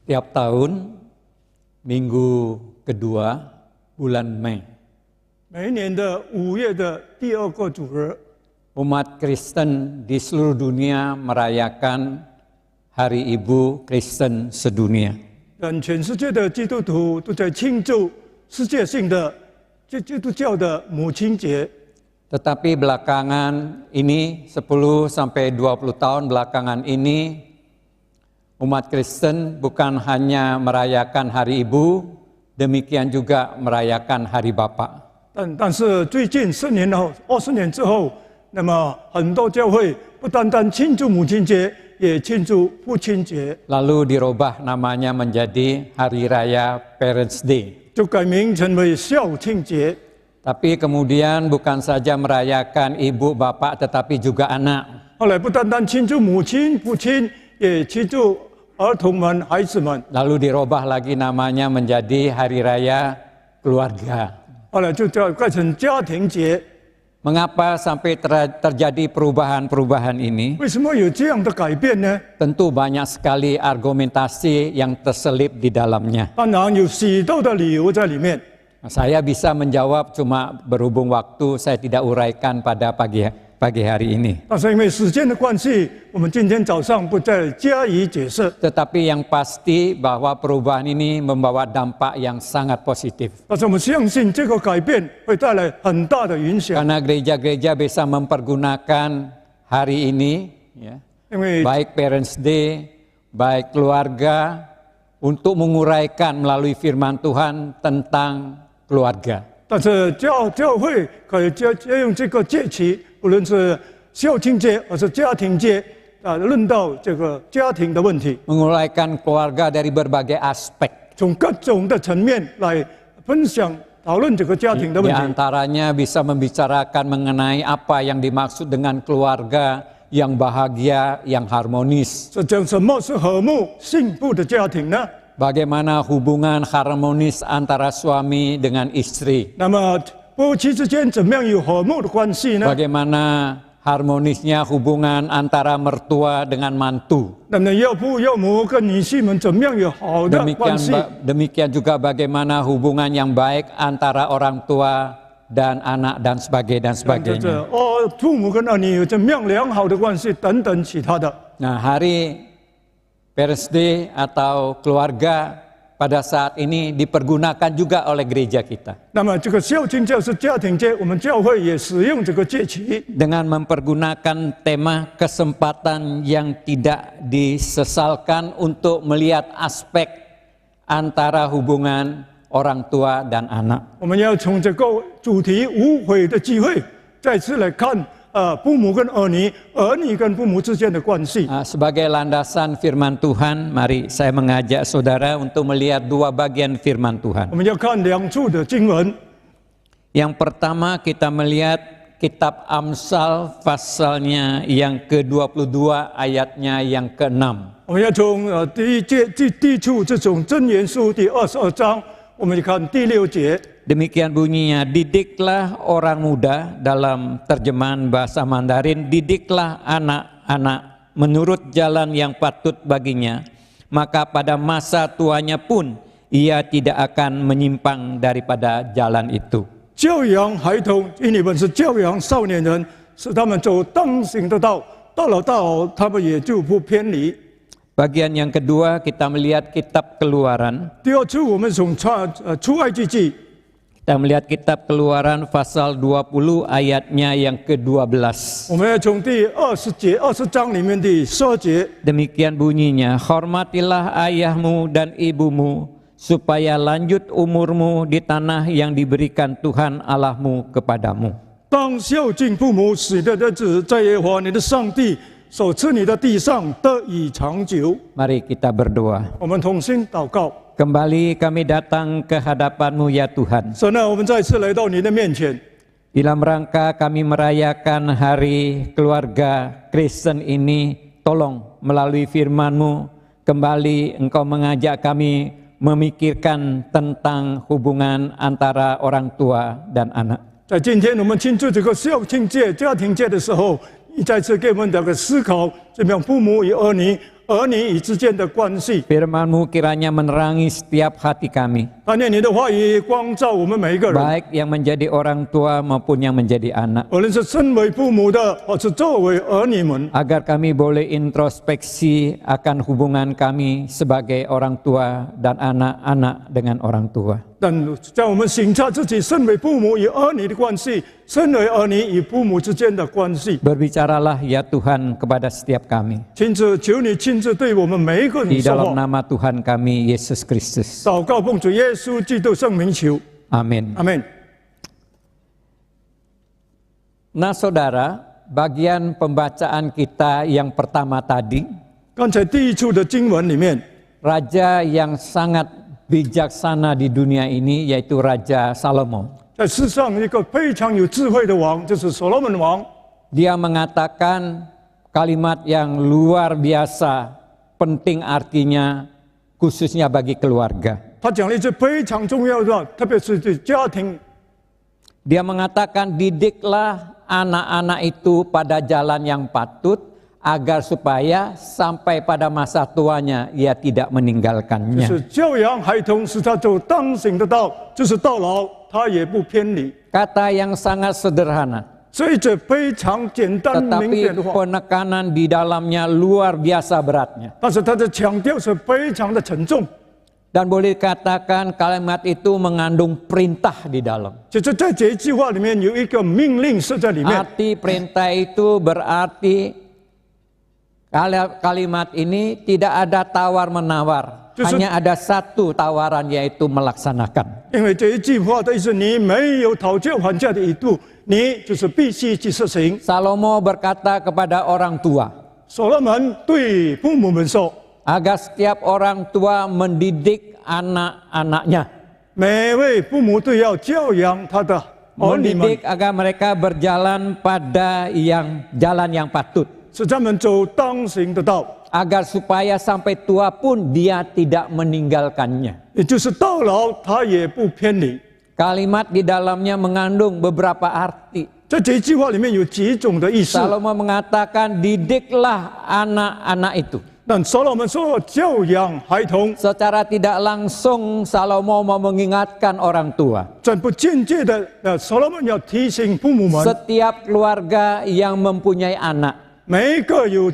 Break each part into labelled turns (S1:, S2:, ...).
S1: Setiap tahun minggu kedua bulan Mei,
S2: 每一年的5月的第2个主日，
S1: umat Kristen di seluruh dunia merayakan Hari Ibu Kristen sedunia.
S2: 让全世界的基督徒都在庆祝世界性的基督教的母亲节。
S1: Tetapi belakangan ini 10 sampai 20 tahun belakangan ini umat Kristen bukan hanya merayakan Hari Ibu, demikian juga merayakan Hari Bapa.
S2: 但是最近10年后，20年之后，那么很多教会不单单庆祝母亲节，也庆祝父亲节，
S1: Lalu dirubah namanya menjadi Hari Raya Parents Day.
S2: 就改名成为孝亲节。
S1: Tapi kemudian bukan saja merayakan ibu bapak tetapi juga anak.
S2: 后来不单单庆祝母亲、父亲，也庆祝儿童们、孩子们。
S1: Lalu dirubah lagi namanya menjadi Hari Raya Keluarga.
S2: 后来就改成家庭节。
S1: Mengapa sampai terjadi perubahan-perubahan ini?
S2: 为什么有这样的改变呢？
S1: Tentu banyak sekali argumentasi yang terselip di dalamnya.
S2: 当然有许多的理由在里面。
S1: Saya bisa menjawab, cuma berhubung waktu saya tidak uraikan pada pagi hari ini.
S2: 但是因为时间的关系，我们今天早上不再加以解释。
S1: Tetapi yang pasti bahwa perubahan ini membawa dampak yang sangat positif.
S2: 但是我们相信这个改变会带来很大的影响，
S1: Karena gereja-gereja bisa mempergunakan hari ini, ya,
S2: 因为
S1: baik Parents Day, baik keluarga, untuk menguraikan melalui firman Tuhan tentang keluarga.
S2: 但是教会可以借用这个节期，无论是孝亲节还是家庭节，论到这个家庭的问题，
S1: Menguraikan keluarga dari berbagai aspek.
S2: 从各种的层面来分享讨论这个家庭的
S1: Di
S2: 问题。
S1: antaranya bisa membicarakan mengenai apa yang dimaksud dengan keluarga yang bahagia, yang harmonis.
S2: 是讲什么是和睦幸福的家庭呢？
S1: Bagaimana hubungan harmonis antara suami dengan istri.
S2: 那么夫妻之间怎么样有和睦的关系呢？
S1: Bagaimana harmonisnya hubungan antara mertua dengan mantu.
S2: 那么要父要母跟女婿们怎么样有好的关系？
S1: Demikian juga bagaimana hubungan yang baik antara orang tua dan anak dan sebagainya.
S2: 父母跟儿女有怎么样良好的关系等等其他的。
S1: Nah, hari Parents Day atau keluarga pada saat ini dipergunakan juga oleh gereja kita.
S2: 那么这个孝亲节是家庭节，我们教会也使用这个节期，
S1: Dengan mempergunakan tema kesempatan yang tidak disesalkan untuk melihat aspek antara hubungan orang tua dan anak.
S2: 我们要从这个主题无悔的机会，再次来看父母跟儿女，儿女跟父母之间的关系。
S1: Sebagai landasan firman Tuhan, mari saya mengajak saudara untuk melihat dua bagian firman
S2: 我
S1: Tuhan.
S2: 们要看2处的经文。
S1: Yang pertama kita melihat kitab Amsal pasalnya yang ke-22 ayatnya yang ke-6.
S2: 我们要从第一处这种箴言书第22章，我们看第6节。
S1: Demikian bunyinya, didiklah orang muda, dalam terjemahan bahasa Mandarin, didiklah anak-anak menurut jalan yang patut baginya, maka pada masa tuanya pun ia tidak akan menyimpang daripada jalan itu.
S2: 教养孩童，因你们是教养少年人，使他们走当行的道，到了道，他们也就不偏离。
S1: Bagian yang kedua kita melihat kitab Keluaran.
S2: 第2处我们从出埃及记。
S1: Kita melihat kitab Keluaran pasal 20 ayatnya yang ke-12.
S2: 我们要从第20章里面的12节。
S1: Demikian bunyinya, hormatilah ayahmu dan ibumu, supaya lanjut umurmu di tanah yang diberikan Tuhan Allahmu kepadamu.
S2: 当孝敬父母，使你的日子在耶和华你的上帝所赐你的地上得以长久。
S1: Mari kita berdoa.
S2: 我们同心祷告。
S1: Kembali kami datang ke hadapan-Mu ya Tuhan.
S2: 神啊，我们再次来到你的面前。
S1: Dalam rangka kami merayakan hari keluarga Kristen ini, tolong melalui firman-Mu, kembali Engkau mengajak kami memikirkan tentang hubungan antara orang tua dan anak.
S2: 在今天我们庆祝这个孝亲节、家庭节的时候，你再次给我们这个思考，怎么样父母与儿女儿女之间的关系。
S1: Firman-Mu kiranya menerangi setiap hati kami,
S2: 但愿你的话语光照我们每一个人，
S1: baik yang menjadi orang tua maupun yang menjadi anak,
S2: 无论是身为父母的，或是作为儿女们，
S1: agar kami boleh introspeksi akan hubungan kami sebagai orang tua dan anak-anak dengan orang tua.
S2: 但在我们省察自己身为父母与儿女的关系，身为儿女与父母之间的关系。
S1: Berbicaralah ya Tuhan kepada setiap kami.
S2: 亲自求你亲自对我们每一个
S1: Di
S2: 人说
S1: dalam
S2: 话。
S1: nama Tuhan kami, Yesus Kristus.
S2: 祷告奉主耶稣基督圣名求，
S1: Amin.
S2: 阿门。
S1: Nah saudara, bagian pembacaan kita yang pertama tadi,
S2: 刚才第一处的经文里面，
S1: raja yang sangat bijaksana di dunia ini yaitu Raja Salomo.
S2: 在世上一个非常有智慧的王，就是所罗门王。
S1: Dia mengatakan kalimat yang luar biasa, penting artinya khususnya bagi keluarga.
S2: 他讲了一句非常重要的话，特别是对家庭。
S1: Dia mengatakan didiklah anak-anak itu pada jalan yang patut agar supaya sampai pada masa tuanya ia tidak
S2: 就
S1: meninggalkannya.
S2: 是教养孩童，使他走当行的道，就是到老他也不偏离。
S1: Kata yang sangat sederhana,
S2: 这一句非常简单明
S1: tetapi
S2: 显的话，
S1: penekanan di dalamnya luar biasa beratnya.
S2: 但是他的强调是非常的沉重。
S1: Dan boleh dikatakan kalimat itu mengandung perintah di dalam.
S2: 就是在这一句话里面有一个命令是在里面。
S1: Arti perintah itu berarti kalimat ini tidak ada tawar-menawar.
S2: Justru-
S1: Hanya ada satu tawaran yaitu melaksanakan.
S2: 因为这一句话的意思，你没有讨价还价的义务，你就是必须去实行。
S1: Salomo berkata kepada orang tua,
S2: 所罗门对父母们说，
S1: agar setiap orang tua mendidik anak-anaknya.
S2: 每位父母都要教养他的儿女们，
S1: Mendidik agar mereka berjalan pada jalan yang patut.
S2: 使他们走当行的道，
S1: Agar supaya sampai tua pun dia tidak meninggalkannya.
S2: 也就是到老他也不偏离。
S1: Kalimat di dalamnya mengandung beberapa arti.
S2: 在这一句话里面有几种的意思。
S1: Salomo mengatakan didiklah anak-anak itu.
S2: 但所罗门说教养孩童，
S1: Secara tidak langsung Salomo mau mengingatkan orang tua.
S2: 在不间接的，所罗门要提醒父母们，
S1: Setiap keluarga yang mempunyai anak,
S2: 每一个有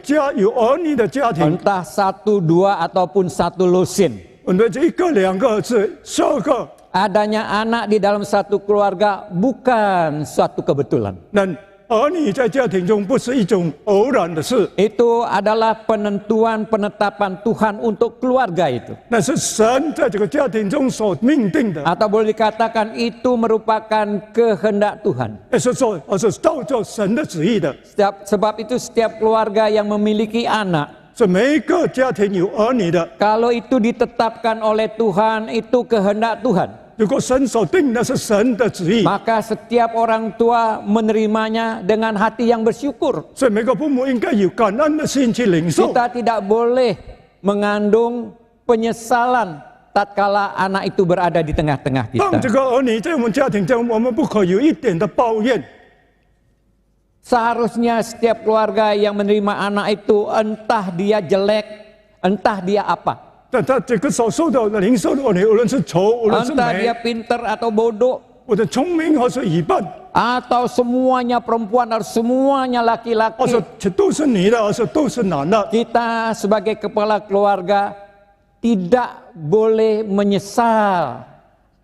S2: 儿女的家庭，
S1: entah 1, 2 ataupun 1 lusin.
S2: 我们这一个、两个是12个，
S1: Adanya anak di dalam satu keluarga bukan suatu kebetulan.
S2: 那儿女在家庭中不是一种偶然的事，
S1: Itu adalah penetapan Tuhan untuk keluarga itu.
S2: 那是神在这个家庭中所命定的。
S1: Atau boleh dikatakan itu merupakan kehendak Tuhan.
S2: 也是说，是照着神的旨意的。
S1: Sebab itu setiap keluarga yang memiliki anak,
S2: 是每一个家庭有儿女的，
S1: kalau itu ditetapkan oleh Tuhan, itu kehendak Tuhan.
S2: 如果神所定的是神的旨意，
S1: Maka setiap orang tua menerimanya dengan hati yang bersyukur.
S2: 所以每个父母应该有感恩的心去领受。
S1: Kita tidak boleh mengandung penyesalan tatkala anak itu berada di tengah-tengah
S2: 当这
S1: kita.
S2: 个儿女在我们家庭中，我们不可有一点的抱怨。
S1: Seharusnya setiap keluarga yang menerima anak itu entah dia jelek, entah dia apa.
S2: 但他这个所受到的领受的儿女，无论是丑，无论是
S1: Entah
S2: 美，
S1: dia pinter atau bodoh,
S2: 或者聪明，或是愚笨，
S1: atau semuanya perempuan atau semuanya
S2: 或
S1: laki-laki.
S2: 者都是女的，或是都是男的。
S1: Kita sebagai kepala keluarga tidak boleh menyesal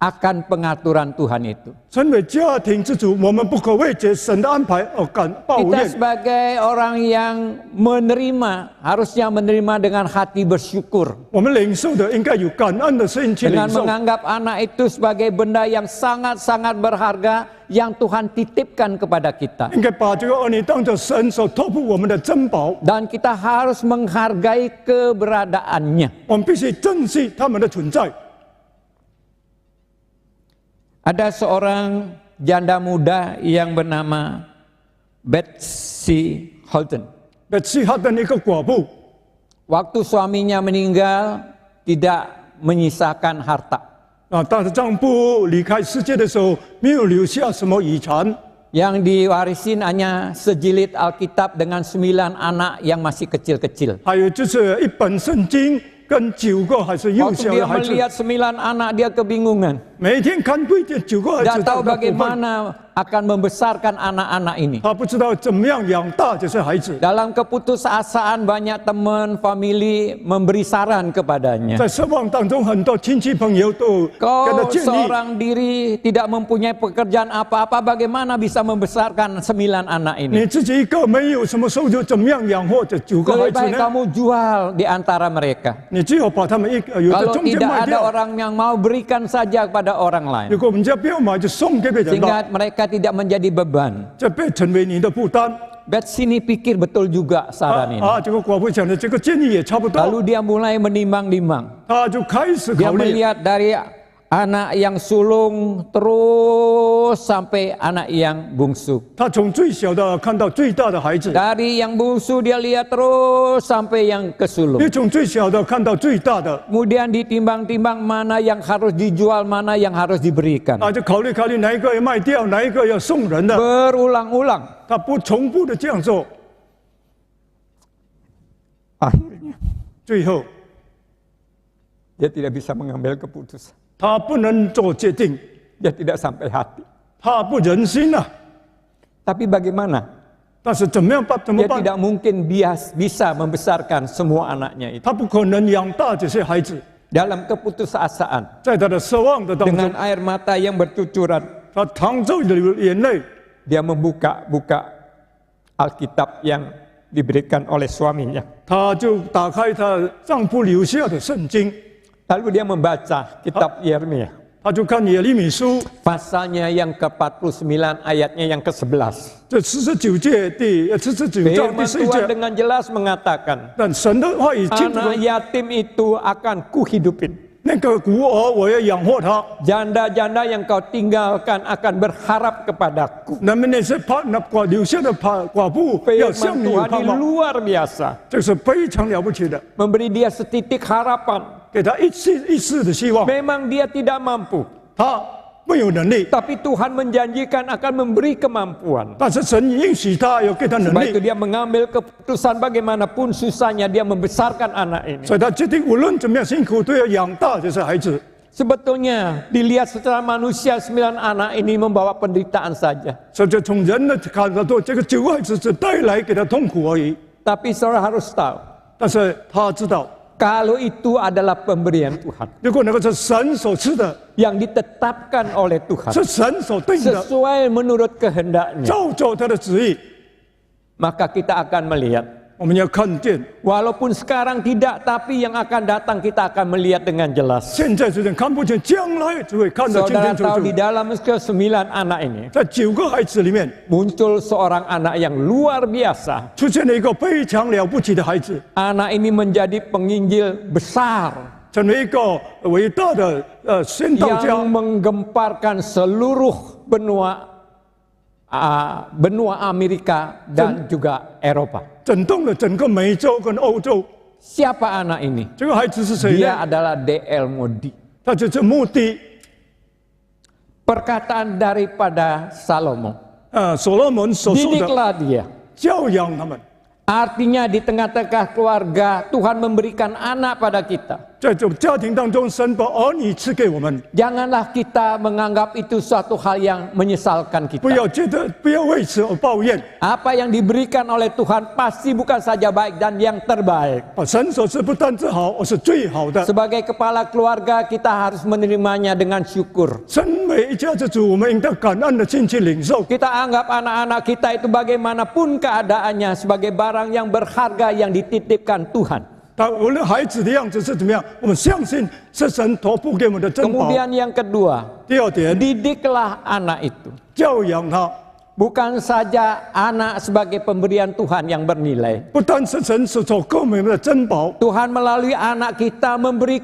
S1: akan pengaturan Tuhan itu.
S2: 身为家庭之主，我们不可为这神的安排而感抱
S1: Kita
S2: 怨。
S1: sebagai orang yang menerima, harusnya menerima dengan hati bersyukur.
S2: 我们领受的应该有感恩的心去领
S1: Dengan
S2: 受，
S1: menganggap anak itu sebagai benda yang sangat-sangat berharga yang Tuhan titipkan kepada kita.
S2: 应该把这个儿女当作神所托付我们的珍宝。
S1: Dan kita harus menghargai keberadaannya.
S2: 我们必须珍惜他们的存在。
S1: Ada seorang janda muda yang bernama Betsy Holden.
S2: 那契哈的一个寡妇，
S1: Waktu suaminya meninggal, tidak menyisakan harta.
S2: 但是丈夫离开世界的时候，没有留下什么遗产。
S1: Yang diwarisin hanya sejilid Alkitab dengan 9 anak yang masih kecil-kecil.
S2: 还有就是一本圣经跟9个还是幼
S1: Waktu
S2: 小
S1: dia
S2: 的孩子，
S1: melihat 9 anak, dia kebingungan.
S2: 每天看对见9个孩
S1: Tidak
S2: 子
S1: tahu
S2: 长大不分，
S1: bagaimana akan membesarkan anak-anak ini.
S2: 他不知道怎么样养大这些孩子。
S1: Dalam keputusasaan banyak teman, famili memberi saran kepadanya.
S2: 在失望当中，很多亲戚朋友都给他
S1: Kau
S2: 建议：
S1: seorang diri tidak mempunyai pekerjaan apa-apa, bagaimana bisa membesarkan 9 anak
S2: 你
S1: ini?
S2: 自己一个没有什么收入，怎么样养活这9个孩
S1: Lebih
S2: 子
S1: baik
S2: 呢？
S1: kamu jual di antara mereka.
S2: 你只有把他们有的
S1: Kalau
S2: 中间
S1: tidak
S2: 卖
S1: ada
S2: 掉，
S1: orang yang mau berikan saja kepada orang
S2: 如
S1: lain.
S2: 果人家不要买，就送给别人了，
S1: Sehingga mereka tidak menjadi beban.
S2: 这被成为你的负担。
S1: Bet sini pikir betul juga saran ini.
S2: 这个寡妇讲的这个建议也差不多，
S1: Lalu dia mulai menimbang-nimbang.
S2: 他就开始
S1: Dia
S2: 考虑。
S1: melihat dari anak yang sulung terus sampai anak yang bungsu.
S2: 他从最小的看到最大的孩子，
S1: Dari yang bungsu dia lihat terus sampai yang ke sulung.
S2: 又从最小的看到最大的，
S1: Kemudian ditimbang-timbang mana yang harus dijual, mana yang harus diberikan.
S2: 就考虑哪一个要卖掉，哪一个要送人的。
S1: Berulang-ulang.
S2: 他不重复的这样做，
S1: Akhirnya
S2: 最后
S1: dia tidak bisa mengambil keputusan.
S2: 他不能做决定，
S1: Dia tidak sampai hati.
S2: 他不忍心了。
S1: Tapi bagaimana?
S2: 但是怎么样办？怎么
S1: Dia
S2: 办？
S1: tidak mungkin bisa membesarkan semua anaknya itu.
S2: 他不可能养大这些孩子，
S1: Dalam keputusasaan.
S2: 在他的失望的当中
S1: Dengan，air mata yang bercucuran.
S2: 他淌着流眼泪，
S1: Dia membuka Alkitab yang diberikan oleh suaminya.
S2: 他就打开她丈夫留下的圣经，
S1: Lalu dia membaca kitab Yeremia.
S2: 他就看耶利米书
S1: Pasalnya yang ke-49, ayatnya yang ke-11.
S2: 这49节49章
S1: Firman
S2: 第11
S1: Tuhan
S2: 节，
S1: dengan jelas mengatakan,
S2: 但神的话语清楚
S1: anak
S2: 地，
S1: yatim itu akan kuhidupin.
S2: 那个孤儿我要养活他，
S1: Janda-janda yang kau tinggalkan akan berharap kepadaku.
S2: 那么那些留下的寡妇要
S1: Firman
S2: 向你有
S1: Tuhan
S2: 盼
S1: ini
S2: 望，
S1: luar biasa.
S2: 这是非常了不起的，
S1: Memberi dia setitik harapan.
S2: 给他一丝的希望。
S1: Memang dia tidak mampu.
S2: 他没有能力，
S1: Tapi Tuhan menjanjikan akan memberi kemampuan.
S2: 但是神应许他要给他能
S1: Sebab itu
S2: 力，
S1: dia mengambil keputusan bagaimanapun susahnya dia membesarkan anak ini.
S2: 所以他决定无论怎么样辛苦都要养大这些孩子。
S1: Sebetulnya dilihat secara manusia 9 anak ini membawa penderitaan saja.
S2: 所以就从人的看到说，这个9个孩子只带来给他痛苦而已。
S1: Tapi saudara harus tahu,
S2: 但是他知道，
S1: kalau itu adalah pemberian Tuhan
S2: 如果那个是神所赐的，
S1: yang ditetapkan oleh Tuhan
S2: 是神所定的，
S1: sesuai menurut kehendaknya,
S2: 照着他的旨意，
S1: maka kita akan melihat.
S2: 我们要看见。
S1: Walaupun sekarang tidak, tapi yang akan datang kita akan melihat dengan jelas.
S2: 现在虽然看不见，将来只会看得清
S1: Saudara
S2: 清楚
S1: tahu di
S2: 楚。
S1: dalam ke-9 anak ini
S2: 在9个孩子里面，
S1: muncul seorang anak yang luar biasa.
S2: 出现了一个非常了不起的孩子，
S1: Anak ini menjadi penginjil besar
S2: 成为一个伟大的宣道家
S1: yang， menggemparkan seluruh benua Amerika dan juga Eropa.
S2: 震动了整个美洲跟欧洲。
S1: Siapa anak ini?
S2: 这个孩子是谁
S1: Dia
S2: 呢？
S1: adalah D.L. Moody.
S2: 他就是目的。
S1: Perkataan daripada Salomo.
S2: 所罗门所说的
S1: Didiklah dia.
S2: 教养他们，
S1: Artinya di tengah-tengah keluarga Tuhan memberikan anak pada kita.
S2: 在这种家庭当中，神把儿女赐给我们，
S1: Janganlah kita menganggap itu suatu hal yang menyesalkan
S2: 不
S1: kita.
S2: 要觉得不要为此而抱怨。
S1: Apa yang diberikan oleh Tuhan pasti bukan saja baik dan yang terbaik.
S2: 神所赐不单只好，而是最好的。
S1: Sebagai kepala keluarga kita harus menerimanya dengan syukur.
S2: 身为一家之主，我们应当感恩的心去领受。
S1: Kita anggap anak-anak kita itu bagaimanapun keadaannya sebagai barang yang berharga yang dititipkan Tuhan.
S2: 但无论孩子的样子是怎么样，我们相信是神托付给我们的珍宝。
S1: Kemudian yang kedua,
S2: 第二点，
S1: didiklah anak itu.
S2: 教养他，
S1: Bukan saja anak sebagai pemberian Tuhan yang bernilai.
S2: 不单是神所给我们的珍宝，
S1: Tuhan melalui anak kita memberi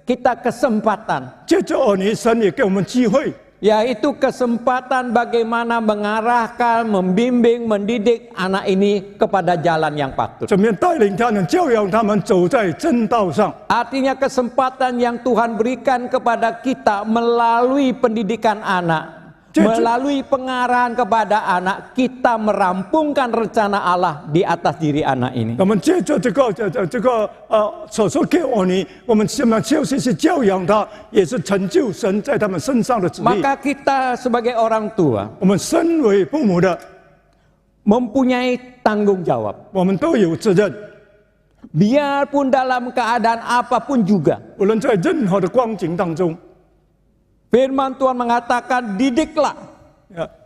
S1: kita kesempatan.
S2: 借着儿女，神也给我们机会，
S1: Yaitu kesempatan bagaimana mengarahkan, membimbing, mendidik anak ini kepada jalan yang patut.
S2: 怎么样带领他们、教养他们走在正道上。
S1: Artinya kesempatan yang Tuhan berikan kepada kita melalui pendidikan anak Melalui pengarahan kepada anak, kita merampungkan rencana Allah di atas diri anak ini.
S2: 那么借着所说给我你，我们怎么就是去教养他，也是成就神在他们身上的旨意。
S1: Maka kita sebagai orang tua
S2: 我们身为父母的，
S1: mempunyai tanggung jawab.
S2: 我们都有责任，
S1: Biarpun dalam keadaan apapun juga.
S2: 无论在任何的光景当中，
S1: Firman Tuhan mengatakan didiklah.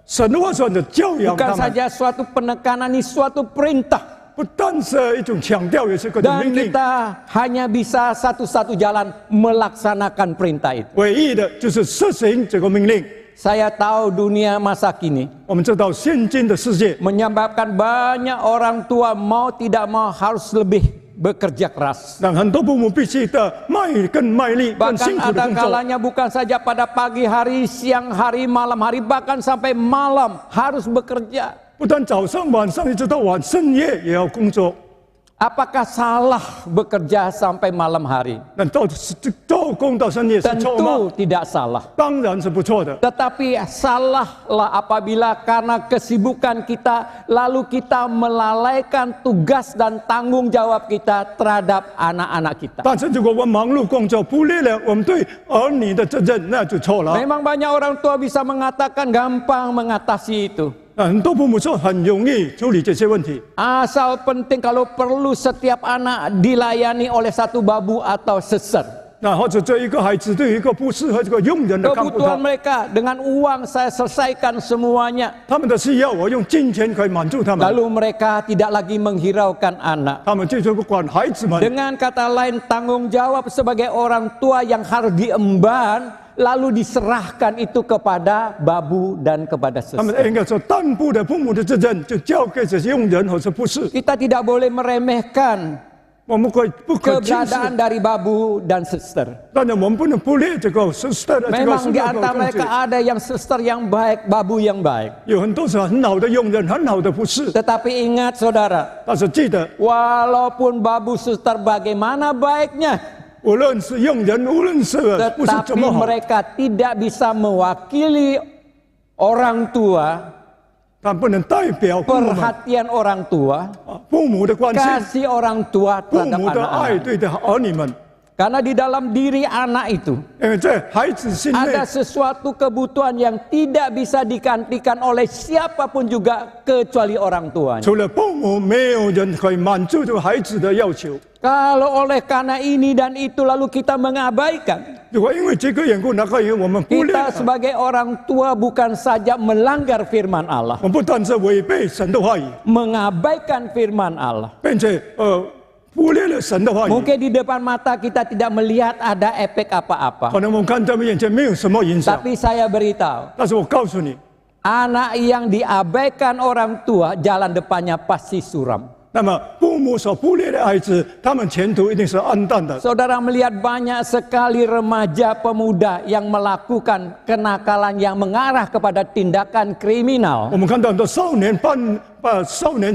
S2: 神的话说的教养
S1: Bukan
S2: 他们，
S1: saja suatu penekanan, ini suatu perintah.
S2: 不但是一种强调，也是个
S1: Dan
S2: 命令。
S1: kita hanya bisa satu-satu jalan melaksanakan perintah itu.
S2: 唯一的就是实行这个命令。
S1: Saya tahu dunia masa kini
S2: 我们知道现今的世界，
S1: menyebabkan banyak orang tua mau tidak mau harus lebih bekerja keras.
S2: 让很多父母必须的更卖力、更辛
S1: Bahkan
S2: 苦的
S1: ada
S2: 工作。
S1: kalanya bukan saja pada pagi hari, siang hari, malam hari, bahkan sampai malam harus bekerja.
S2: 不但早上、晚上，一直到深夜也要工作。
S1: Apakah salah bekerja sampai malam hari?
S2: 那做工到深夜是错吗？
S1: Tentu tidak salah.
S2: 当然是不错的。
S1: Tetapi salahlah apabila karena kesibukan kita lalu kita melalaikan tugas dan tanggung jawab kita terhadap anak-anak kita.
S2: 但是如果我忙碌工作，忽略了我们对儿女的责任，那就错了。
S1: Memang banyak orang tua bisa mengatakan gampang mengatasi itu.
S2: 很多父母说很容易处理这些问题，
S1: Asal penting kalau perlu setiap anak dilayani oleh satu babu atau suster.
S2: 那或者这一个孩子对一个不适合这个佣人的看顾
S1: Kebutuhan
S2: 他，
S1: mereka dengan uang saya selesaikan semuanya.
S2: 他们的需要我用金钱可以满足他们，
S1: Lalu mereka tidak lagi menghiraukan anak.
S2: 他们就是不管孩子们。
S1: Dengan kata lain, tanggung jawab sebagai orang tua yang harus diemban, lalu diserahkan itu kepada babu dan kepada
S2: 他们
S1: suster.
S2: 应该说担负的父母的责任就交给这些佣人或者不是，
S1: Kita tidak boleh meremehkan
S2: 我们不可轻视，
S1: keberadaan dari babu dan suster.
S2: 但是我们不能忽略这个sister 的这个
S1: Memang di antara
S2: 东
S1: mereka
S2: 西。
S1: ada yang suster yang baik, babu yang baik.
S2: 有很多是很好的佣人，很好的不是，
S1: Tetapi ingat saudara,
S2: 但是记得，
S1: walaupun babu suster bagaimana baiknya,
S2: 无论是佣人，无论是不是怎
S1: tetapi
S2: 么好，
S1: mereka tidak bisa mewakili orang tua,
S2: 他不能代表父母们
S1: perhatian orang tua,
S2: 父母的关心，
S1: kasih orang tua
S2: 父
S1: terhadap
S2: 母的爱
S1: anak-anak.
S2: 对的儿女们。
S1: Karena di dalam diri anak itu
S2: 因为在孩子心内
S1: ada sesuatu kebutuhan yang tidak bisa digantikan oleh siapapun juga kecuali orang tuanya.
S2: 除了父母，没有人可以满足这个孩子的要求。
S1: Kalau oleh karena ini dan itu lalu kita mengabaikan,
S2: 如果因为这个缘故，那个因为我们忽略
S1: kita
S2: 了，
S1: sebagai orang tua bukan saja melanggar firman Allah,
S2: 我们不单是违背神的话语，
S1: mengabaikan firman Allah.
S2: 并且忽略了神的话语。
S1: Mungkin di depan mata kita tidak melihat ada efek apa-apa.
S2: 可能我们看在眼前没有什么影响，
S1: Tapi saya beritahu,
S2: 但是我告诉你，
S1: anak yang diabaikan orang tua jalan depannya pasti suram.
S2: 那么父母所忽略的孩子，他们前途一定是暗淡的。
S1: Saudara melihat banyak sekali remaja pemuda yang melakukan kenakalan yang mengarah kepada tindakan kriminal.
S2: 我们看到很多少年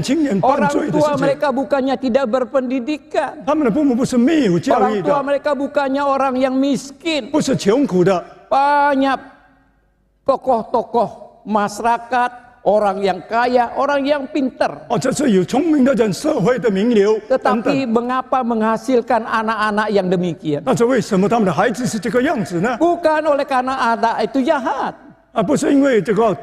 S2: 青年犯
S1: Orang
S2: 罪的
S1: tua
S2: 事情，
S1: mereka bukannya tidak berpendidikan.
S2: 他们的父母不是没有教
S1: Orang
S2: 育
S1: tua
S2: 的，
S1: mereka bukannya orang yang miskin.
S2: 不是穷苦的，
S1: Banyak tokoh-tokoh masyarakat, orang yang kaya, orang yang pintar.
S2: 这是有聪明的人，社会的名流等
S1: Tetapi
S2: 等。
S1: mengapa menghasilkan anak-anak yang demikian?
S2: 但是为什么他们的孩子是这个样子呢？
S1: Bukan oleh karena anak itu jahat.
S2: 不是因为这个，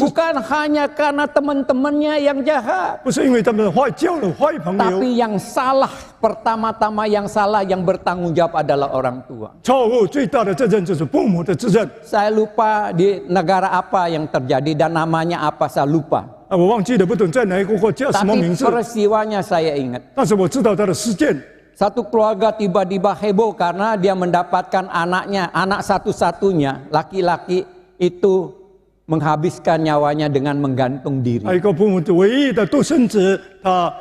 S1: Bukan hanya karena teman-temannya yang jahat.
S2: 不是因为他们交了坏朋友，
S1: Tapi yang salah, pertama-tama yang salah yang bertanggung jawab adalah orang tua.
S2: 错误最大的责任就是父母的责任。
S1: Saya lupa di negara apa yang terjadi dan namanya apa saya lupa.
S2: 我忘记了，不懂在哪一个国家什么
S1: Tapi
S2: 名字，
S1: peristiwanya saya ingat.
S2: 但是我知道他的事件。
S1: Satu keluarga tiba-tiba heboh karena dia mendapatkan anaknya, anak satu-satunya, laki-laki itu menghabiskan nyawanya dengan menggantung diri.
S2: 还有一个父母唯一的独生子，他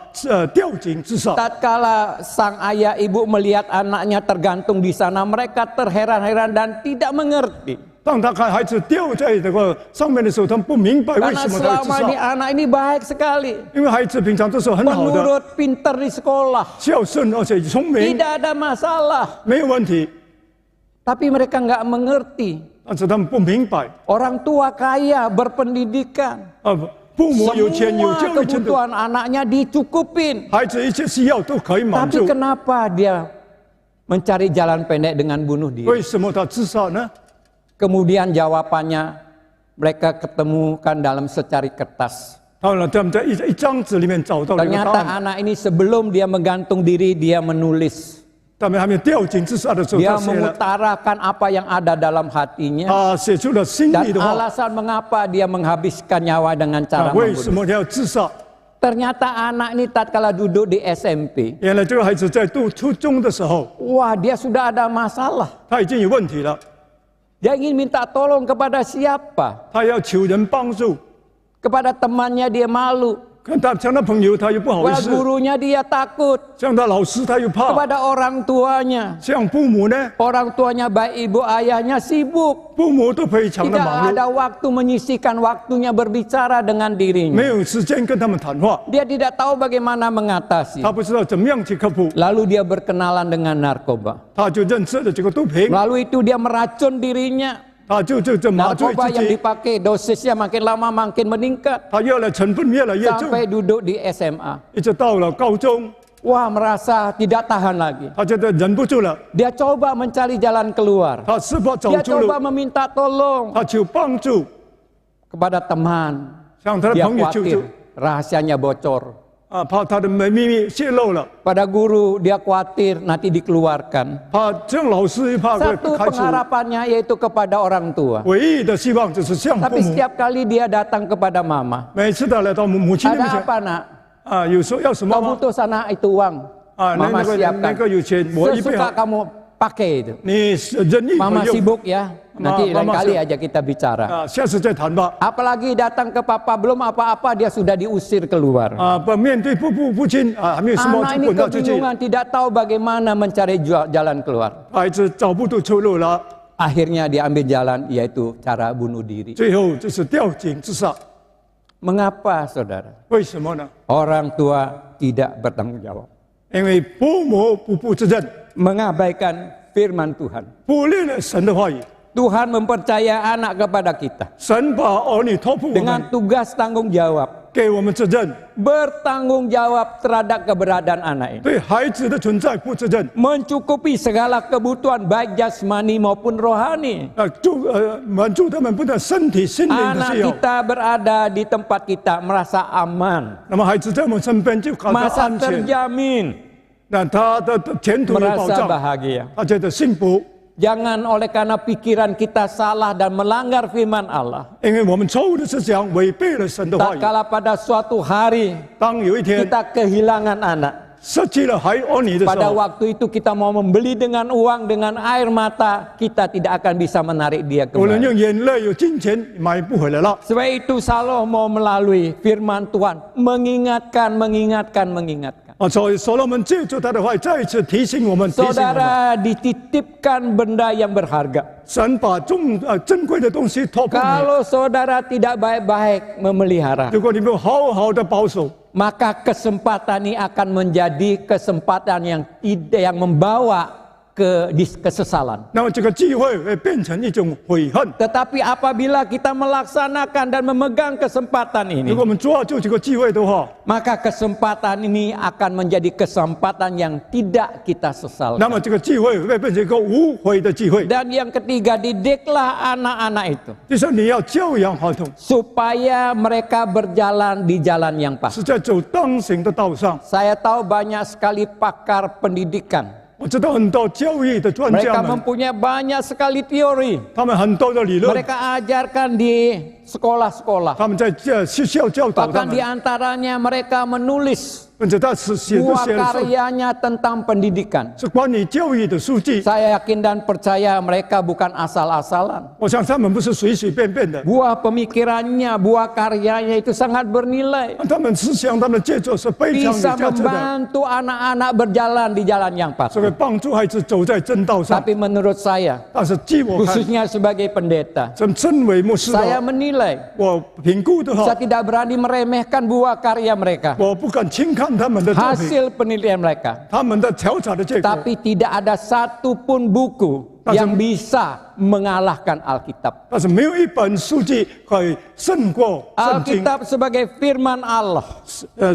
S2: 吊颈自杀。
S1: Tatkala sang ayah ibu melihat anaknya tergantung di sana, mereka terheran-heran dan tidak mengerti.
S2: 当他看孩子吊在这个上面的时候，他们不明白为
S1: Karena
S2: 什么他会自
S1: selama ini
S2: 杀，
S1: anak ini baik sekali,
S2: 因为孩子平常都是很好的，
S1: penurut, pintar di sekolah,
S2: 孝顺而且聪明，
S1: tidak ada masalah.
S2: 没有问题。
S1: Tapi mereka nggak mengerti.
S2: 但是他们不明白
S1: Orang tua kaya, berpendidikan.
S2: 父母有钱有
S1: Semua
S2: 教育程度，
S1: kebutuhan anaknya dicukupin.
S2: 孩子一切需要都可以满
S1: Tapi
S2: 足。
S1: kenapa dia mencari jalan pendek dengan bunuh diri?
S2: 为什么他自杀呢？
S1: Kemudian jawabannya mereka ketemukan dalam secari kertas.
S2: 当然，他们在一张纸里面找到了一个答
S1: Ternyata
S2: 案。
S1: anak ini sebelum dia menggantung diri, dia menulis.
S2: 他们还没有吊颈自杀的时候，
S1: Dia
S2: 他写了，
S1: mengutarakan apa yang ada dalam hatinya.
S2: 他写出了心
S1: Dan
S2: 里的话。
S1: alasan mengapa dia menghabiskan nyawa dengan cara
S2: 为什
S1: membunuh.
S2: 么你要自杀？
S1: Ternyata anak ini tatkala duduk di SMP,
S2: 原来这个孩子在读初中的时候，
S1: wah dia sudah ada masalah.
S2: 他已经有问题了，
S1: Dia ingin minta tolong kepada siapa?
S2: 他要求人帮助，
S1: Kepada temannya dia malu.
S2: 跟他向他朋友他又不好意
S1: Kepada
S2: 思，
S1: gurunya dia takut.
S2: 向他老师他又怕，
S1: Kepada orang tuanya.
S2: 向父母呢，
S1: Orang tuanya baik ibu ayahnya sibuk.
S2: 父母都非常的
S1: Tidak
S2: 忙碌，
S1: ada waktu menyisihkan waktunya berbicara dengan
S2: 没
S1: dirinya.
S2: 有时间跟他们谈话，
S1: Dia tidak tahu bagaimana mengatasi.
S2: 他不知道怎么样去克服，
S1: Lalu dia berkenalan dengan narkoba.
S2: 他就认识了这个毒品，
S1: Melalui itu dia meracun dirinya.
S2: 他就这麻醉
S1: Narkoba
S2: 自
S1: yang
S2: 己，
S1: dipakai dosisnya makin lama makin meningkat.
S2: 他越来成分越来越重，
S1: Sampai duduk di SMA.
S2: 一直到了高中，
S1: Wah merasa tidak tahan lagi.
S2: 他觉得忍不住了，
S1: Dia coba mencari jalan keluar.
S2: 他是否走
S1: Dia
S2: 出路
S1: coba？meminta tolong
S2: 他求帮助，
S1: kepada teman.
S2: 向他的
S1: Dia
S2: 朋友求助
S1: khawatir，rahasianya bocor.
S2: 怕他的秘密泄露了，
S1: Pada guru dia khawatir nanti dikeluarkan.
S2: 怕向老师怕会
S1: Satu
S2: 开除。
S1: pengharapannya yaitu kepada orang tua.
S2: 唯一的希望就是向父
S1: Tapi
S2: 母。
S1: setiap kali dia datang kepada mama.
S2: 每次他来到母亲那
S1: Ada
S2: 边前，
S1: apa nak?
S2: 有时候要什么
S1: Kau
S2: 吗？
S1: butuh sana itu uang.
S2: 那
S1: Mama
S2: 个
S1: siapkan.
S2: 有钱，我一备
S1: Sesuka
S2: 好。
S1: kamu pakai itu.
S2: 你任意
S1: Mama
S2: 可用
S1: sibuk ya. Nanti lain
S2: Mama
S1: kali
S2: sibuk.
S1: aja kita bicara.
S2: 下次再谈吧。
S1: Apalagi datang ke papa belum apa-apa dia sudah diusir keluar.
S2: 不面对父亲还没有什么
S1: Anak
S2: 就
S1: ini
S2: 滚到出去，
S1: kebingungan tidak tahu bagaimana mencari jalan keluar.
S2: 孩子找不到出路了，
S1: Akhirnya dia ambil jalan yaitu cara bunuh diri.
S2: 最后就是吊颈自杀。
S1: Mengapa saudara?
S2: 为什么呢？
S1: Orang tua tidak bertanggung jawab.
S2: 因为父母不负责任，
S1: Mengabaikan firman Tuhan.
S2: 忽略了神的话语。
S1: Tuhan mempercaya anak kepada kita.
S2: 神把儿女托付我
S1: Dengan
S2: 们，
S1: tugas tanggung jawab.
S2: 给我们责任，
S1: Bertanggung jawab terhadap keberadaan anak ini.
S2: 对孩子的存在负责任。
S1: Mencukupi segala kebutuhan baik jasmani maupun rohani.
S2: 满足他们不但身体、心灵的
S1: Anak
S2: 需要。
S1: kita berada di tempat kita merasa aman.
S2: 那么孩子在我们身边就感到
S1: Masa
S2: 安全，
S1: terjamin.
S2: 那他的前途有保
S1: Merasa
S2: 障，
S1: bahagia.
S2: 他觉得幸福。
S1: Jangan oleh karena pikiran kita salah dan melanggar firman Allah.
S2: 因为我们错误的思想违背了神的话
S1: Tak
S2: 语。
S1: kala pada suatu hari
S2: 当有一天
S1: kita kehilangan anak.
S2: 失去了儿女的时
S1: Pada
S2: 候，
S1: waktu itu kita mau membeli dengan uang, dengan air mata, kita tidak akan bisa menarik dia
S2: 无论
S1: kembali.
S2: 用眼泪、有金钱买不回来了。
S1: Sebab itu Salomo melalui firman Tuhan mengingatkan.
S2: 所以所罗门借助他的话，再一次提醒我们，提醒我们，
S1: Saudara dititipkan benda yang berharga.
S2: 神把珍贵的东西托付你。
S1: Kalau saudara tidak baik-baik memelihara,
S2: 如果你们好好的保守，
S1: maka kesempatan ini akan menjadi kesempatan yang membawa kesesalan.
S2: 那么这个机会会变成一种悔恨。
S1: Tetapi apabila kita melaksanakan dan memegang kesempatan
S2: 如
S1: ini,
S2: 果我们抓住这个机会的话，
S1: maka kesempatan ini akan menjadi kesempatan yang tidak kita
S2: 那
S1: sesalkan.
S2: 么这个机会会变成一个无悔的机会。
S1: Dan yang ketiga, didiklah anak-anak itu
S2: 就是你要教养孩童，
S1: supaya mereka berjalan di jalan yang pas.
S2: 是在走当行的道上。
S1: Saya tahu banyak sekali pakar pendidikan.
S2: 我知道很多教育的专
S1: Mereka
S2: 家们，
S1: mempunyai banyak sekali teori.
S2: 他们很多的理论，
S1: Mereka ajarkan di sekolah-sekolah.
S2: 他们在学校教导他
S1: Bahkan di
S2: 们，
S1: antaranya mereka menulis
S2: 而且他是写的
S1: buah
S2: 写的
S1: karyanya tentang pendidikan.
S2: 是关于教育的书籍。
S1: Saya yakin dan percaya mereka bukan asal-asalan.
S2: 我想他们不是随随便便的，
S1: Buah pemikirannya, buah karyanya itu sangat bernilai.
S2: 他们思想、他们的杰作是非常有
S1: Bisa
S2: 价值的，
S1: membantu anak-anak berjalan di jalan yang pas.
S2: 这会帮助孩子走在正道上。
S1: Tapi menurut saya,
S2: 但是据我看，
S1: khususnya sebagai pendeta,
S2: 身为牧师
S1: saya
S2: 的，
S1: menilai
S2: 我评估的话
S1: saya，tidak berani meremehkan buah karya mereka,
S2: 我不敢轻看他们的作品，
S1: hasil penilaian mereka.
S2: 他们的调查的结果。
S1: Tapi tidak ada satupun buku yang bisa mengalahkan Alkitab.
S2: 但是没有一本书籍可以胜过圣经。
S1: Alkitab sebagai firman Allah.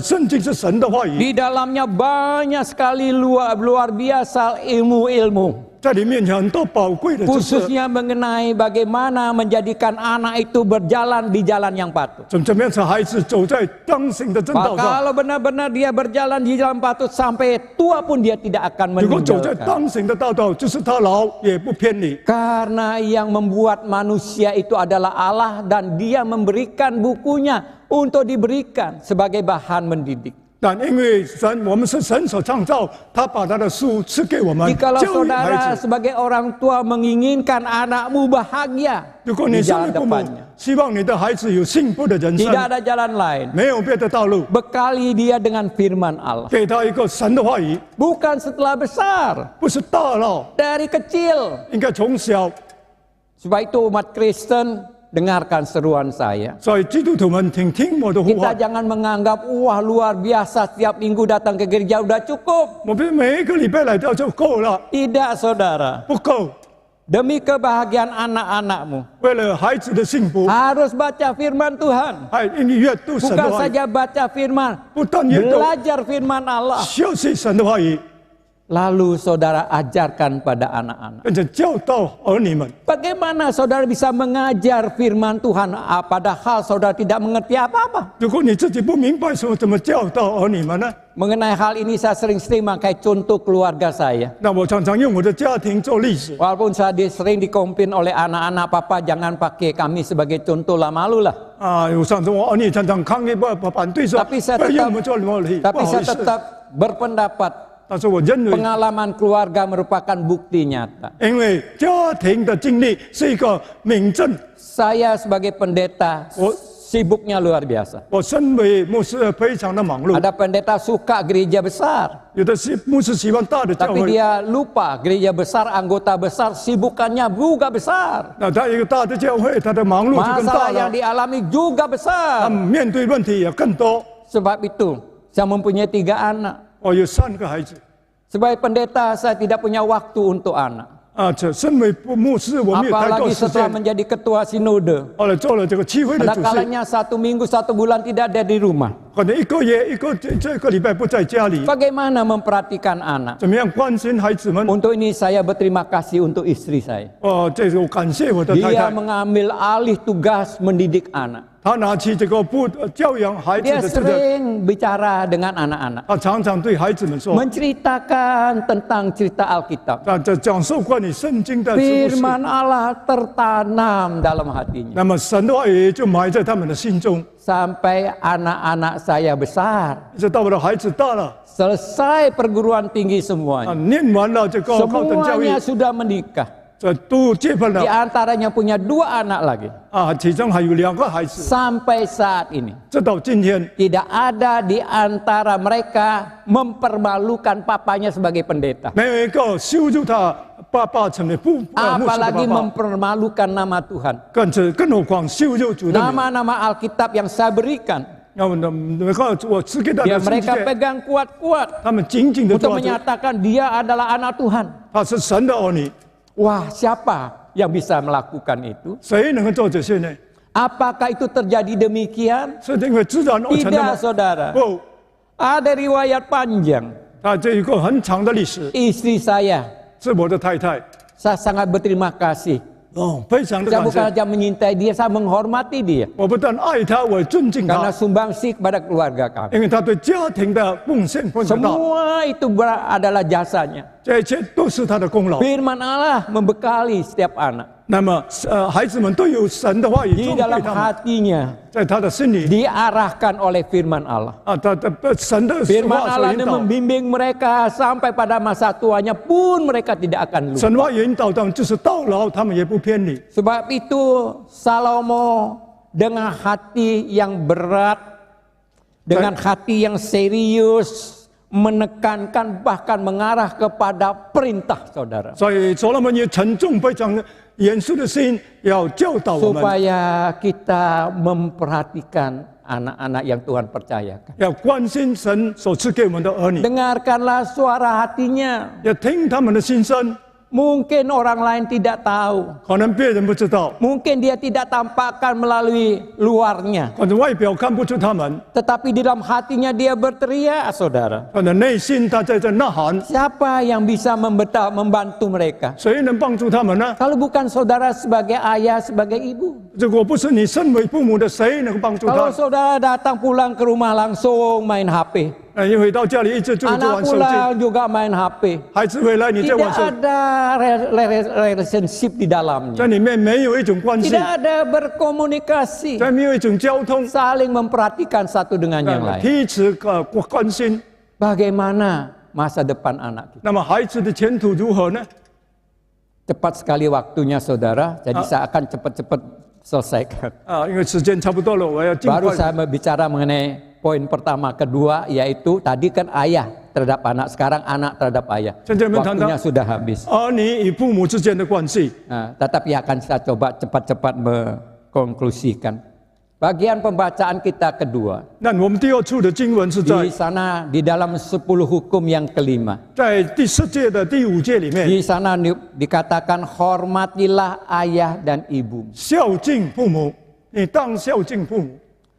S2: 圣经是神的话语，
S1: Di dalamnya banyak sekali luar biasa ilmu-ilmu.
S2: 在你面前很多宝贵的知识，
S1: Khususnya mengenai bagaimana menjadikan anak itu berjalan di jalan yang patut.
S2: 怎么样使孩子走在当行的正道
S1: Maka
S2: 上？
S1: kalau benar-benar dia berjalan di jalan patut sampai tua pun dia tidak akan
S2: 如果走在
S1: meninggalkan.
S2: 当行的道道，就是他老也不偏离。
S1: Karena yang membuat manusia itu adalah Allah dan dia memberikan bukunya untuk diberikan sebagai bahan mendidik.
S2: 但因为我们是神所创造，他把他的书赐给我们，
S1: Jikalau
S2: 教育
S1: saudara
S2: 孩子。
S1: sebagai orang tua menginginkan anakmu bahagia
S2: 如果
S1: di
S2: 你身
S1: jalan
S2: 为父母
S1: depannya,
S2: 希望你的孩子有幸福的人生，
S1: tidak ada jalan lain.
S2: 没有别的道路，
S1: Bekali dia dengan firman Allah.
S2: 给他一个神的话语，
S1: Bukan setelah besar,
S2: 不是大了，
S1: dari kecil.
S2: 应该从小。
S1: Sebab itu umat Kristen, dengarkan seruan saya.
S2: 所以基督徒们，请听我的呼
S1: Kita
S2: 唤。
S1: jangan menganggap wah luar biasa setiap minggu datang ke gereja udah cukup.
S2: 我们每一个礼拜来到就够了，
S1: Tidak saudara.
S2: 不够。
S1: Demi kebahagiaan anak-anakmu,
S2: 为了孩子的幸福，
S1: harus baca firman Tuhan.
S2: 还应你阅读神的
S1: Bukan
S2: 话语，
S1: saja baca firman,
S2: 不但阅读，
S1: belajar firman Allah.
S2: 学习神的话语，
S1: Lalu saudara ajarkan pada anak-anak.
S2: 并且教导儿女们。
S1: Bagaimana saudara bisa mengajar firman Tuhan padahal saudara tidak mengerti apa-apa?
S2: 如果你自己不明白说怎么教导儿女们呢？
S1: Mengenai hal ini saya sering memakai contoh keluarga saya.
S2: 那我常常用我的家庭做例子。
S1: Walaupun saya sering dikompin oleh anak-anak, papa jangan pakai kami sebagai contoh lah, malu lah.
S2: 啊，有上次我儿女常常抗议不反对说，
S1: Tapi saya
S2: 不要
S1: tetap,
S2: 用我们做模例，不
S1: tapi
S2: 好
S1: saya
S2: 意思。
S1: tetap berpendapat
S2: 但是我认为，
S1: pengalaman keluarga merupakan bukti nyata.
S2: 因为家庭的经历是一个明证。
S1: Saya sebagai pendeta sibuknya luar biasa.
S2: 我身为牧师非常的忙碌，
S1: Ada pendeta suka gereja besar,
S2: 有的是牧师喜欢大的教
S1: tapi
S2: 会，
S1: dia lupa gereja besar, anggota besar, sibukannya juga besar.
S2: 那他一个大的教会，他的忙碌就更
S1: Masalah
S2: 大
S1: yang
S2: 了，
S1: dialami juga
S2: 他
S1: besar.
S2: 面对问题也更多。
S1: Sebab itu, saya mempunyai 3 anak.
S2: 我有3个孩子，
S1: Sebagai pendeta, saya tidak punya waktu untuk anak.
S2: 啊，这身为牧师，我没有太多
S1: Apalagi
S2: 时
S1: setelah
S2: 间。
S1: menjadi ketua sinode.
S2: 后来做了这个聚会的
S1: Ada
S2: 主席，
S1: kalanya 1 minggu 1 bulan tidak ada di rumah.
S2: 可能1个月这个礼拜不在家里，
S1: Bagaimana memperhatikan anak?
S2: 怎么样关心孩子们？
S1: Untuk ini saya berterima kasih untuk istri saya.
S2: 这是我感谢我的太
S1: Dia
S2: 太，
S1: mengambil alih tugas mendidik anak.
S2: 她拿起这个教养孩子
S1: Dia
S2: 的这个，
S1: sering bicara dengan anak-anak.
S2: 她常常对孩子们说，
S1: Menceritakan tentang cerita Alkitab.
S2: 这讲述关于圣经的故事。
S1: Firman Allah tertanam dalam hatinya.
S2: 那么神的话语就埋在他们的心中，
S1: Sampai anak-anak saya besar.
S2: 一直到我的孩子大了，
S1: Selesai perguruan tinggi
S2: 啊，
S1: semuanya.
S2: 念完了这个高等教育，
S1: Semuanya sudah menikah.
S2: 这都结婚
S1: Di
S2: 了，
S1: antaranya punya 2 anak lagi.
S2: 啊，其中还有2个孩子，
S1: Sampai saat ini.
S2: 直到今天，
S1: Tidak ada di antara mereka mempermalukan papanya sebagai pendeta.
S2: 没有一个羞辱他爸爸成为牧师的
S1: Apalagi
S2: 爸爸，
S1: mempermalukan nama Tuhan.
S2: 更何况羞辱主的名。
S1: Nama-nama Alkitab yang saya berikan.
S2: 那么我赐给他
S1: Ya
S2: 的圣
S1: mereka
S2: 经，
S1: pegang kuat-kuat.
S2: 他们紧紧的
S1: Untuk
S2: 抓住，
S1: menyatakan dia adalah anak Tuhan.
S2: 他是神的儿女。
S1: Wah, siapa yang bisa melakukan itu?
S2: 谁能够做这些呢？
S1: Apakah itu terjadi demikian?
S2: 是因为自然而成的
S1: Tidak,
S2: 吗？
S1: saudara.
S2: 不，
S1: Ada riwayat panjang.
S2: 他这一个很长的历史，
S1: Istri saya
S2: 是我的太太，
S1: Saya sangat berterima kasih.
S2: 非常的
S1: Saya
S2: 感
S1: bukan
S2: 谢。
S1: saja menyintai dia, saya menghormati dia.
S2: 我不但爱他，我也尊敬
S1: Karena
S2: 他，
S1: sumbangsi kepada keluarga kami.
S2: 因为他对家庭的贡献非常大，
S1: Semua itu adalah jasanya.
S2: 这一切都是他的功劳。
S1: Firman Allah membekali setiap anak.
S2: 那么，孩子们都有神的话语
S1: Di
S2: 装备
S1: dalam
S2: 他们，
S1: hatinya
S2: 在他的心里
S1: diarahkan oleh firman Allah.
S2: 啊，他的神的
S1: Firman
S2: 话所
S1: Allah
S2: 引
S1: ini
S2: 导，
S1: membimbing mereka sampai pada masa tuanya pun mereka tidak akan lupa.
S2: 神话引导他们，就是到老他们也不偏离。
S1: Sebab itu Salomo dengan hati yang berat, dengan hati yang serius, menekankan bahkan mengarah kepada perintah saudara.
S2: 所以所罗门也沉重非常严肃的心，要教导我们，
S1: Supaya kita memperhatikan anak-anak yang Tuhan percayakan.
S2: 要关心神所赐给我们的儿女，
S1: Dengarkanlah suara hatinya.
S2: 要听他们的心声，
S1: Mungkin orang lain tidak tahu.
S2: 可能别人不知道，
S1: Mungkin dia tidak tampakkan melalui luarnya.
S2: 可能外表看不出他们，
S1: Tetapi di dalam hatinya dia berteriak, saudara.
S2: 可能内心他在这呐喊，
S1: Siapa yang bisa membantu mereka?
S2: 谁能帮助他们呢？
S1: Kalau bukan saudara sebagai ayah, sebagai ibu.
S2: 如果不是你身为父母的，谁能帮助
S1: Kalau
S2: 他？
S1: saudara datang pulang ke rumah langsung main HP.
S2: 一回到家里一直就
S1: Anak
S2: 玩手机，
S1: pulang juga main HP.
S2: 孩子回来你在
S1: Tidak
S2: 玩手，
S1: ada relationship di dalamnya.
S2: 在里面没有一种关系，
S1: Tidak ada berkomunikasi.
S2: 在没有一种交通，
S1: Saling memperhatikan satu dengan yang lain.
S2: 彼此关心。
S1: Bagaimana masa depan anak kita?
S2: 那么孩子的前途如何呢？
S1: Cepat sekali waktunya saudara, jadi saya akan cepat-cepat selesaikan.
S2: 因为时间差不多了，我要尽
S1: Baru
S2: 快。
S1: saya bicara mengenai poin pertama, kedua, yaitu tadi kan ayah terhadap anak, sekarang anak terhadap ayah. Waktunya sudah habis.
S2: 儿女与父母之间的关系，
S1: Tetapi akan saya coba cepat-cepat mengkonklusikan. Bagian pembacaan kita kedua.
S2: 那我们第二处的经文是在
S1: Di sana, di dalam 10 hukum yang kelima.
S2: 在第10届的第5届里面，
S1: Di sana dikatakan hormatilah ayah dan ibu.
S2: 孝敬父母，你当孝敬父母，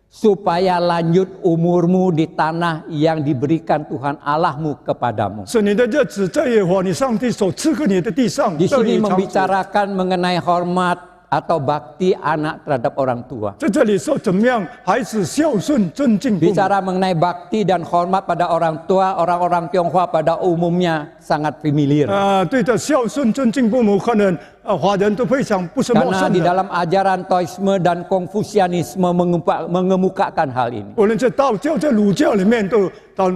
S1: Supaya lanjut umurmu di tanah yang diberikan Tuhan Allahmu kepadamu.
S2: 使你的日子在耶和华你上帝所赐给你的地上
S1: Di
S2: 得
S1: sini
S2: 以长久。
S1: membicarakan mengenai hormat atau bakti anak terhadap orang tua.
S2: 在这里说怎么样孩子孝顺尊敬父母，
S1: Bicara mengenai bakti dan hormat pada orang tua, orang-orang Tionghoa pada umumnya sangat familiar.
S2: 对着孝顺尊敬父母，可能华人都非常不是陌
S1: Karena
S2: 生
S1: di
S2: 的。
S1: dalam ajaran Taoisme dan Konfusianisme mengemukakan hal ini.
S2: 无论在道教、在儒教里面都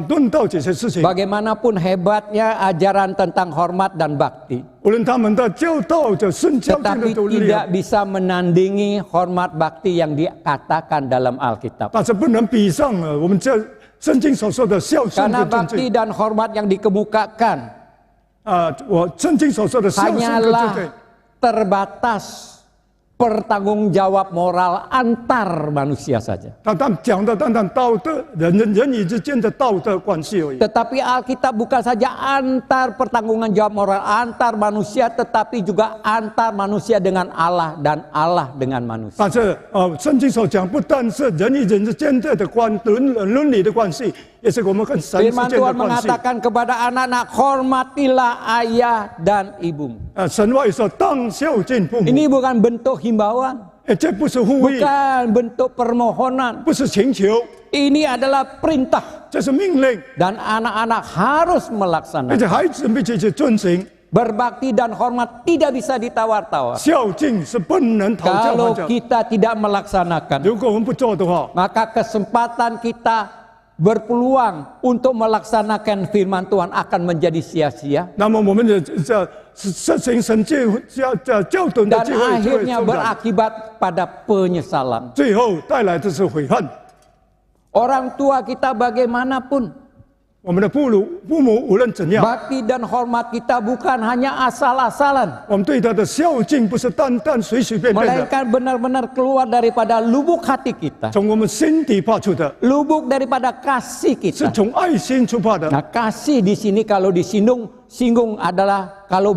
S2: 论到这些事情。
S1: Bagaimanapun hebatnya ajaran tentang hormat dan bakti,
S2: 无论他们的教导者顺孝敬
S1: tetapi
S2: 的力量
S1: tidak，bisa menandingi hormat bakti yang dikatakan dalam Alkitab.
S2: 但是不能比上我们这圣经所说的孝顺
S1: Karena
S2: 跟尊
S1: bakti
S2: 敬。
S1: dan hormat yang dikemukakan
S2: 我圣经所说的孝顺跟尊
S1: hanyalah
S2: 敬，
S1: terbatas pertanggung jawab moral antar manusia saja.
S2: 他讲的单单道德人与之间的道德关系而已。
S1: Tetapi Alkitab bukan saja antar pertanggungan jawab moral antar manusia, tetapi juga antar manusia dengan Allah dan Allah dengan manusia.
S2: 但是圣经所讲不但是人与人之间的伦理的关系，也是我们跟神之
S1: Firman
S2: 间的
S1: Tuhan
S2: 关系。
S1: mengatakan kepada anak-anak, hormatilah ayah dan ibumu.
S2: 神话也说当孝敬父母，
S1: Ini bukan bentuk himbauan,
S2: 这不是呼吁，
S1: bukan bentuk permohonan.
S2: 不是请求，
S1: Ini adalah perintah
S2: 这是命令，
S1: dan anak-anak harus
S2: 而
S1: melaksanakan.
S2: 且孩子必须去遵行。
S1: Berbakti dan hormat tidak bisa ditawar-tawar.
S2: 孝敬是不能讨价
S1: Kalau
S2: 还价，
S1: kita tidak melaksanakan,
S2: 如果我们不做的话，
S1: maka kesempatan kita berpeluang untuk melaksanakan firman Tuhan akan menjadi sia-sia.
S2: 那么我们的实行神教导的
S1: Dan
S2: 机会就会
S1: akhirnya
S2: 受到，
S1: berakibat pada penyesalan.
S2: 最后带来的是悔恨。
S1: Orang tua kita bagaimanapun,
S2: 我们的父母无论怎样，
S1: bakti dan hormat kita bukan hanya asal-asalan,
S2: 我们对他的孝敬不是单单随随便便的，
S1: melainkan benar-benar keluar daripada lubuk hati kita,
S2: 从我们心底发出的，
S1: lubuk daripada kasih
S2: 是
S1: kita.
S2: 从爱心出发的。
S1: Nah, kasih di sini kalau singgung adalah kalau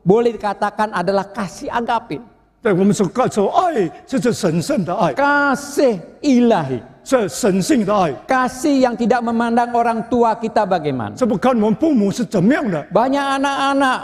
S1: boleh dikatakan adalah kasih agapin,
S2: 对我们所爱，这是神圣的爱，
S1: kasih ilahi,
S2: 是神性的爱，
S1: kasih yang tidak memandang orang tua kita bagaimana.
S2: 这不看我们父母是怎么样的。
S1: Banyak anak-anak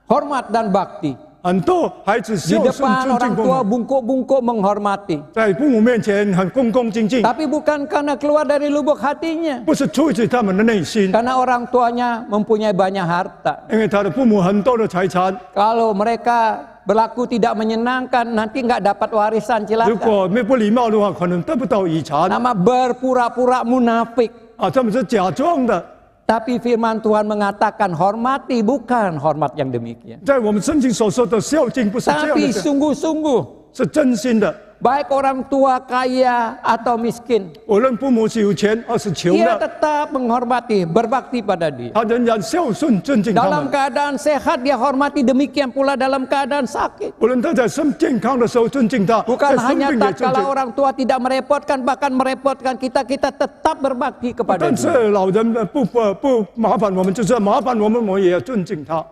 S1: hormat dan bakti
S2: 很多孩子
S1: di
S2: 孝顺
S1: depan
S2: 尊敬
S1: orang
S2: 父
S1: tua
S2: 母，
S1: bungkuk-bungkuk menghormati,
S2: 在父母面前很恭恭敬敬，
S1: tapi bukan karena keluar dari lubuk hatinya,
S2: 不是出自他们的内心，
S1: karena orang tuanya mempunyai banyak harta.
S2: 因为他的父母很多的财产，
S1: Kalau mereka berlaku tidak menyenangkan, nanti nggak dapat warisan
S2: 如
S1: celaka.
S2: 果不礼貌的话，可能得不到遗产
S1: Nama berpura-pura munafik.
S2: 他们是假装的。
S1: Tapi firman Tuhan mengatakan hormati, bukan hormat yang demikian.
S2: 在我们圣经所说的孝敬，不是这样
S1: Tapi
S2: 的，
S1: sungguh-sungguh,
S2: 是真心的。
S1: baik orang tua kaya atau miskin,
S2: 无论父母是有钱还是穷
S1: dia
S2: 的，
S1: tetap menghormati, berbakti pada dia.
S2: 他仍然孝顺尊敬他
S1: Dalam
S2: 们。
S1: keadaan sehat dia hormati, demikian pula dalam keadaan sakit.
S2: 无论他在健康的时候尊敬他，
S1: Bukan
S2: 在生
S1: hanya
S2: 病也尊
S1: tatkala
S2: 敬。
S1: orang tua tidak merepotkan, bahkan merepotkan kita, kita tetap berbakti kepada
S2: 但
S1: dia.
S2: 是老人不麻烦我们，就是麻烦我们也要尊敬他。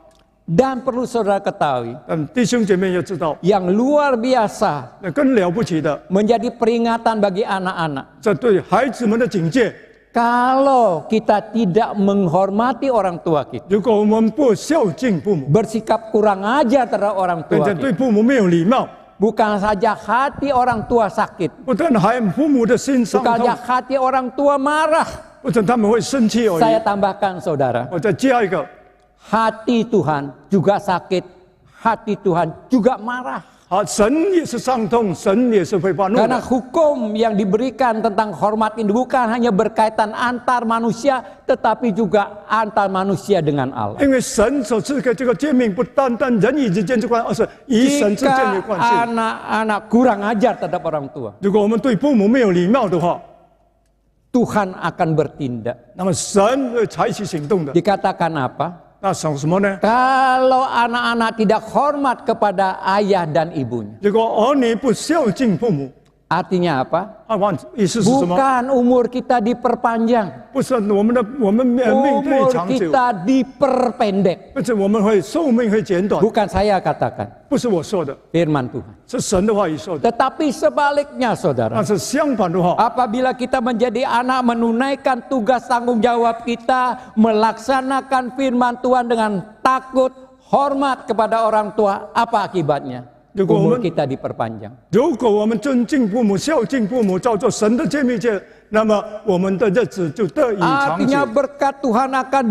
S1: Dan perlu saudara ketahui,
S2: 但弟兄姐妹要知道，
S1: yang luar biasa
S2: 那更了不起的，
S1: menjadi peringatan bagi anak-anak.
S2: 这对孩子们的警戒。
S1: Kalau kita tidak menghormati orang tua kita,
S2: 如果我们不孝敬父母，
S1: bersikap kurang ajar terhadap orang
S2: 并
S1: tua
S2: 且
S1: kita,
S2: 对父母没有礼貌，
S1: bukan saja hati orang tua sakit,
S2: 不但还父母的心伤
S1: bukan
S2: 痛
S1: saja，hati orang tua marah.
S2: 不但他们会生气而
S1: Saya
S2: 已。
S1: tambahkan saudara,
S2: 我再加一个，
S1: hati Tuhan juga sakit, hati Tuhan juga marah.
S2: 神也是伤痛，神也是会发怒
S1: Karena
S2: 的。
S1: hukum yang diberikan tentang hormat ini bukan hanya berkaitan antar manusia, tetapi juga antar manusia dengan Allah.
S2: 因为神所赐给这个诫命，不单单人与之间之关，而是与神之间的
S1: Jika
S2: 关系。
S1: anak-anak kurang ajar terhadap orang tua,
S2: 如果我们对父母没有礼貌的话，
S1: Tuhan akan bertindak.
S2: 那么神会采取行动的。
S1: Dikatakan apa?
S2: 那想什么呢？
S1: Kalau anak-anak tidak hormat kepada ayah dan ibunya.
S2: 如果儿女不孝敬父母，
S1: Artinya apa?
S2: 意思是什么？
S1: Bukan umur kita diperpanjang,
S2: 不是我们命可以
S1: umur
S2: 长久，
S1: kita diperpendek.
S2: 不是我们会寿命会减短，
S1: Bukan saya katakan,
S2: 不是我说的，
S1: firman Tuhan.
S2: 是神的话语说的。
S1: Tetapi sebaliknya
S2: 那
S1: saudara,
S2: 是相反的话，
S1: apabila kita menjadi anak menunaikan tugas tanggung jawab kita, melaksanakan firman Tuhan dengan takut, hormat kepada orang tua, apa akibatnya? Umur kita diperpanjang.
S2: 如果我们尊敬父母、孝敬父母，照做神的诫命戒，那么我们的日子就得以长
S1: Artinya
S2: 久。
S1: berkat Tuhan akan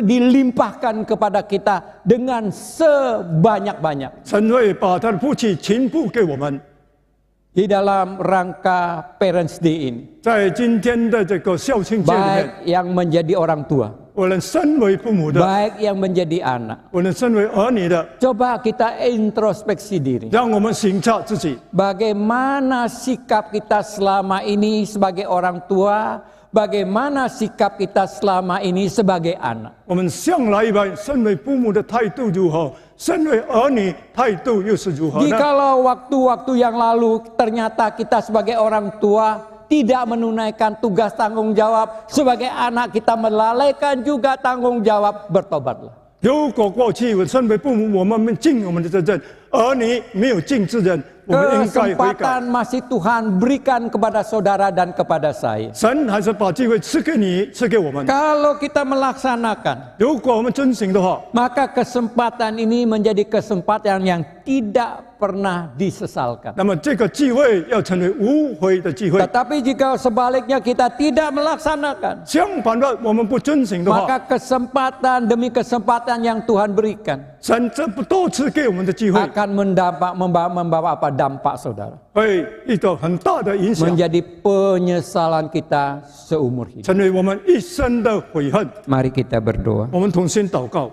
S1: dilimpahkan kepada kita dengan sebanyak-banyak.
S2: 神会把他的福气全部给我们。
S1: Di dalam rangka Parents Day ini,
S2: 在今天的这个孝亲节里面，
S1: baik yang menjadi orang tua,
S2: 我们身为父母的，
S1: baik yang menjadi anak,
S2: 我们身为儿女的，
S1: coba kita introspeksi diri.
S2: 让我们省察自己。
S1: Bagaimana sikap kita selama ini sebagai orang tua, bagaimana sikap kita selama ini sebagai anak.
S2: 我们向来一般，身为父母的态度如何？身为儿女态度又是如何呢？
S1: Jikalau waktu-waktu yang lalu ternyata kita sebagai orang tua tidak menunaikan tugas tanggung jawab, sebagai anak kita melalaikan juga tanggung jawab, bertobatlah.
S2: 如果过去我身为父母，我们尽我们的责任，儿女没有尽之人，我们应该悔改。
S1: Kesempatan masih Tuhan berikan kepada saudara dan kepada saya.
S2: 神还是把机会赐给你，赐给我们。
S1: Kalau kita melaksanakan,
S2: 如果我们遵行的话，
S1: maka kesempatan ini menjadi kesempatan yang tidak pernah disesalkan.
S2: 那么这个机会要成为无悔的机会。
S1: Tetapi jika sebaliknya kita tidak melaksanakan,
S2: 相反的，我们不遵行的话，
S1: maka kesempatan demi kesempatan yang Tuhan berikan
S2: 神这不多次给我们的机会，
S1: akan membawa apa dampak saudara,
S2: 会遇到很大的影响，
S1: menjadi penyesalan kita seumur hidup.
S2: 成为我们一生的悔恨。
S1: Mari kita berdoa.
S2: 我们同心祷告，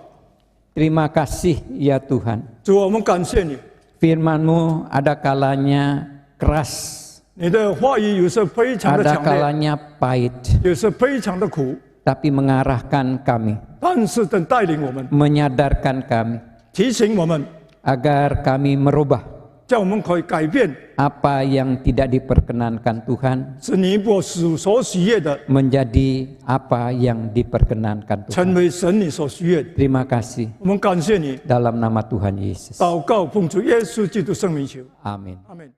S1: Terima kasih ya Tuhan.
S2: 主，我们感谢你，
S1: Firman-Mu ada kalanya keras,
S2: 你的话语有时非常的
S1: ada
S2: 强烈，
S1: kalanya pahit,
S2: 有时非常的苦，
S1: tapi mengarahkan kami,
S2: 但是能带领我们，
S1: menyadarkan kami
S2: 提醒我们，
S1: agar kami merubah
S2: 叫我们可以改变，
S1: apa yang tidak diperkenankan Tuhan
S2: 是你所喜悦的，
S1: menjadi apa yang diperkenankan Tuhan.
S2: 成为神你所喜悦的。
S1: Terima kasih
S2: 我们感谢你，
S1: dalam nama Tuhan Yesus.
S2: 祷告奉主耶稣基督圣名求，
S1: Amin.
S2: 阿门。